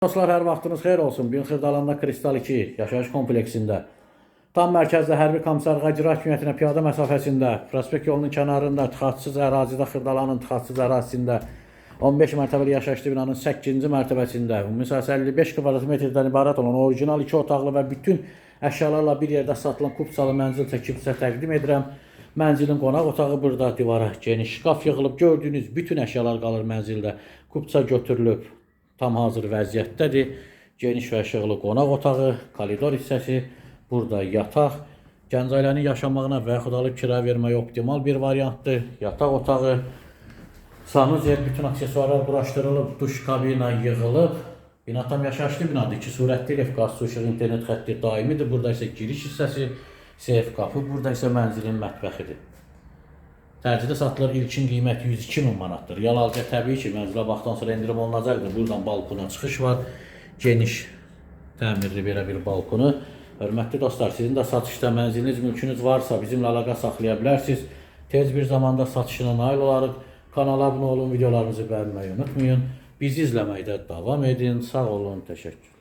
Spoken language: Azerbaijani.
Dostlar, hər vaxtınız xeyir olsun. Bugün Xırdalanda Kristal 2 yaşayış kompleksində, tam mərkəzdə Hərbi Komissarlığa İcra Hakimiyyətinə piyada məsafəsində, prospekt yolunun kənarında, tıxacsız ərazidə, Xırdalanın tıxacsız ərazisində 15 mərtəbəli yaşayışlı binanın 8-ci mərtəbəsində ümumi sahəsi 55 kvadrat metrdən ibarət olan orijinal 2 otaqlı və bütün əşyalarla bir yerdə satılan kupsalı mənzil çəkib sizə təqdim edirəm. Mənzilin qonaq otağı burada, divara geniş şkaf yığılıb, gördüyünüz bütün əşyalar qalır mənzildə. Kupsa götürülüb, tam hazır vəziyyətdədir. Geniş və işıqlı qonaq otağı, koridor hissəsi, burada yataq. Gənc ailənin yaşamağına və yaxud alıb kira verməyə optimal bir variantdır. Yataq otağı, sanuzel, bütün aksesuarlar quraşdırılıb, duş kabina yığılıb. Bina tam yaşayışlı binadır. 2 surətli ev, qaz, su, işıq, internet xətti daimidir. Burada isə giriş hissəsi, seyf qapı, burada isə mənzilin mətbəxidir. Tərcidə satılır, ilkin qiymət 102.000 manatdır. Yal-alıcıya təbii ki, mənzilə baxdan sonra endirim olunacaqdır. Buradan balkona çıxış var. Geniş, təmirli belə bir balkonu. Hörmətli dostlar, sizin də satışda mənziliniz, mülkünüz varsa bizimlə əlaqə saxlaya bilərsiniz. Tez bir zamanda satışına nail olarıq. Kanala abunə olun, videolarımızı bəyənməyi unutmayın. Bizi izləməkdə davam edin. Sağ olun, təşəkkür.